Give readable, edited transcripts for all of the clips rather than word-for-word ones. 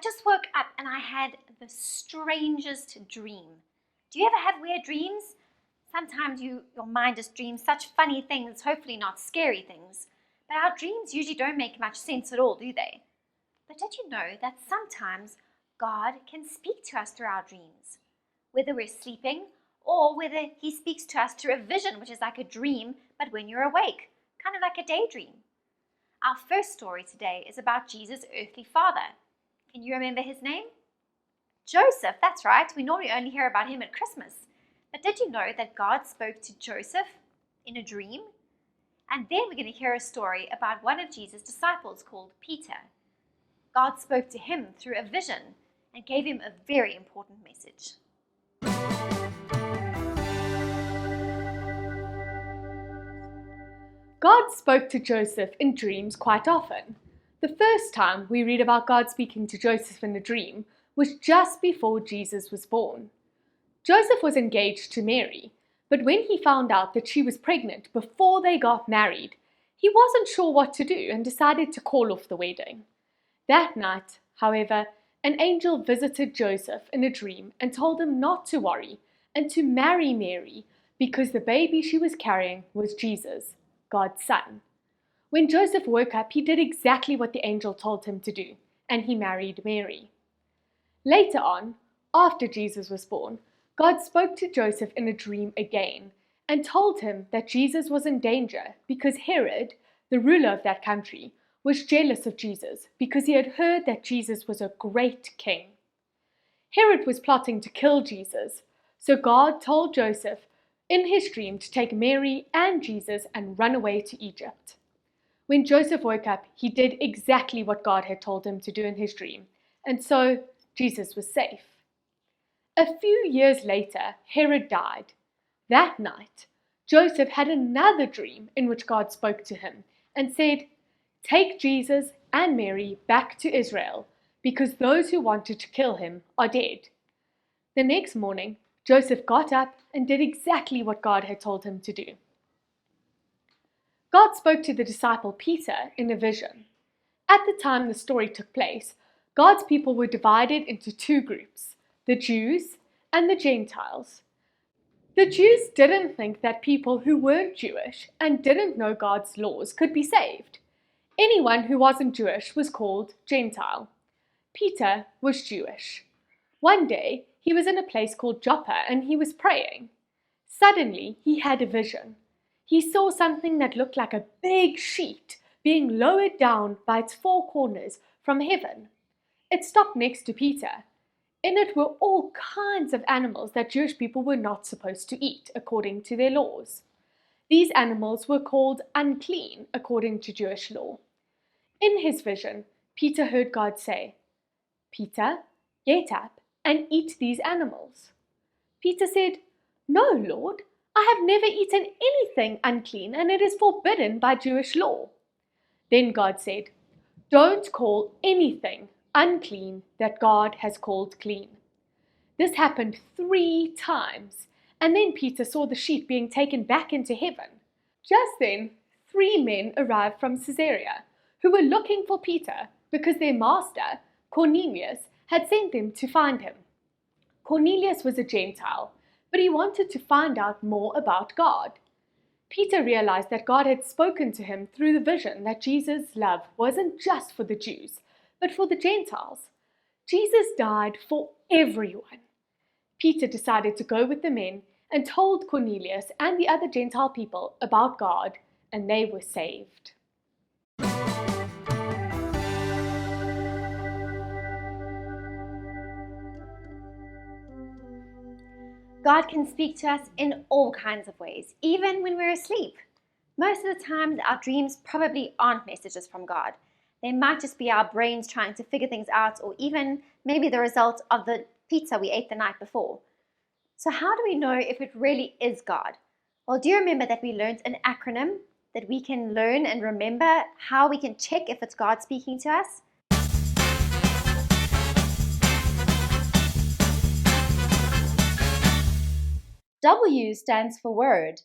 just woke up and I had the strangest dream. Do you ever have weird dreams? Sometimes your mind just dreams such funny things, hopefully not scary things. But our dreams usually don't make much sense at all, do they? But did you know that sometimes God can speak to us through our dreams? Whether we're sleeping or whether He speaks to us through a vision, which is like a dream, but when you're awake, kind of like a daydream. Our first story today is about Jesus' earthly father. Can you remember his name? Joseph, that's right. We normally only hear about him at Christmas. But did you know that God spoke to Joseph in a dream? And then we're going to hear a story about one of Jesus' disciples called Peter. God spoke to him through a vision and gave him a very important message. God spoke to Joseph in dreams quite often. The first time we read about God speaking to Joseph in a dream was just before Jesus was born. Joseph was engaged to Mary, but when he found out that she was pregnant before they got married, he wasn't sure what to do and decided to call off the wedding. That night, however, an angel visited Joseph in a dream and told him not to worry and to marry Mary because the baby she was carrying was Jesus, God's son. When Joseph woke up, he did exactly what the angel told him to do, and he married Mary. Later on, after Jesus was born, God spoke to Joseph in a dream again and told him that Jesus was in danger because Herod, the ruler of that country, was jealous of Jesus because he had heard that Jesus was a great king. Herod was plotting to kill Jesus, so God told Joseph in his dream to take Mary and Jesus and run away to Egypt. When Joseph woke up, he did exactly what God had told him to do in his dream, and so Jesus was safe. A few years later, Herod died. That night, Joseph had another dream in which God spoke to him and said, "Take Jesus and Mary back to Israel, because those who wanted to kill him are dead." The next morning, Joseph got up and did exactly what God had told him to do. God spoke to the disciple Peter in a vision. At the time the story took place, God's people were divided into two groups, the Jews and the Gentiles. The Jews didn't think that people who weren't Jewish and didn't know God's laws could be saved. Anyone who wasn't Jewish was called Gentile. Peter was Jewish. One day, he was in a place called Joppa and he was praying. Suddenly, he had a vision. He saw something that looked like a big sheet being lowered down by its four corners from heaven. It stopped next to Peter. In it were all kinds of animals that Jewish people were not supposed to eat according to their laws. These animals were called unclean according to Jewish law. In his vision, Peter heard God say, "Peter, get up and eat these animals." Peter said, "No, Lord, I have never eaten anything unclean, and it is forbidden by Jewish law." Then God said, "Don't call anything unclean that God has called clean." This happened 3 times, and then Peter saw the sheet being taken back into heaven. Just then, 3 men arrived from Caesarea, who were looking for Peter because their master, Cornelius, had sent them to find him. Cornelius was a Gentile, but he wanted to find out more about God. Peter realized that God had spoken to him through the vision that Jesus' love wasn't just for the Jews, but for the Gentiles. Jesus died for everyone. Peter decided to go with the men and told Cornelius and the other Gentile people about God, and they were saved. God can speak to us in all kinds of ways, even when we're asleep. Most of the time, our dreams probably aren't messages from God. They might just be our brains trying to figure things out, or even maybe the result of the pizza we ate the night before. So how do we know if it really is God? Well, do you remember that we learned an acronym that we can learn and remember how we can check if it's God speaking to us? W stands for Word.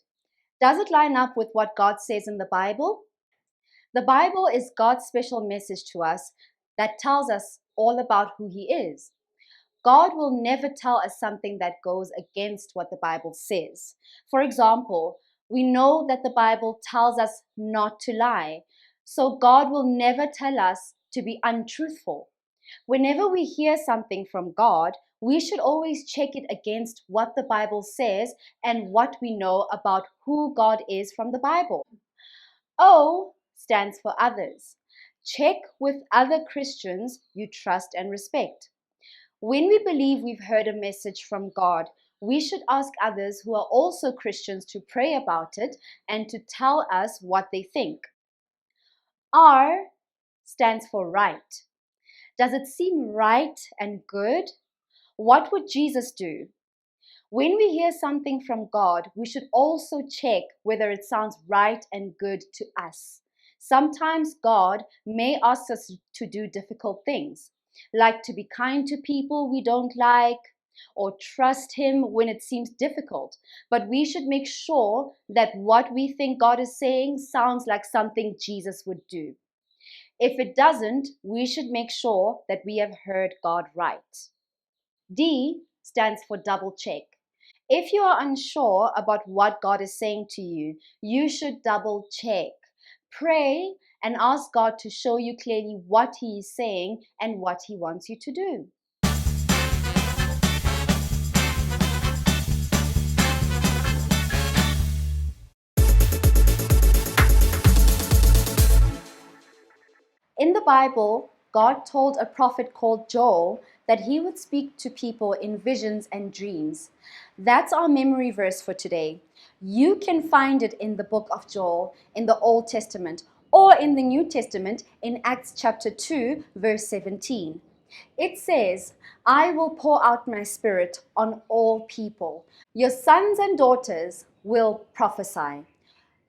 Does it line up with what God says in the Bible? The Bible is God's special message to us, that tells us all about who He is. God will never tell us something that goes against what the Bible says. For example, we know that the Bible tells us not to lie, so God will never tell us to be untruthful. Whenever we hear something from God, we should always check it against what the Bible says and what we know about who God is from the Bible. O stands for others. Check with other Christians you trust and respect. When we believe we've heard a message from God, we should ask others who are also Christians to pray about it and to tell us what they think. R stands for right. Does it seem right and good? What would Jesus do? When we hear something from God, we should also check whether it sounds right and good to us. Sometimes God may ask us to do difficult things, like to be kind to people we don't like, or trust Him when it seems difficult. But we should make sure that what we think God is saying sounds like something Jesus would do. If it doesn't, we should make sure that we have heard God right. D stands for double check. If you are unsure about what God is saying to you, you should double check. Pray and ask God to show you clearly what He is saying and what He wants you to do. In the Bible, God told a prophet called Joel that he would speak to people in visions and dreams. That's our memory verse for today. You can find it in the book of Joel in the Old Testament or in the New Testament in Acts chapter 2, verse 17. It says, "I will pour out my spirit on all people. Your sons and daughters will prophesy.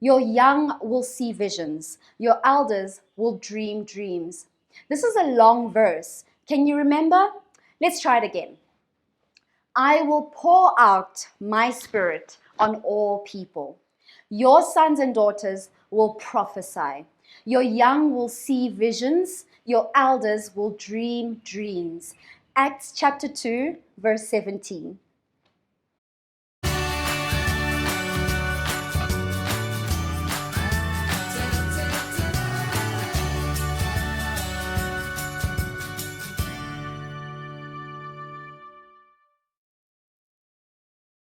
Your young will see visions. Your elders will dream dreams." This is a long verse. Can you remember? Let's try it again. I will pour out my spirit on all people. Your sons and daughters will prophesy. Your young will see visions. Your elders will dream dreams. Acts chapter 2, verse 17.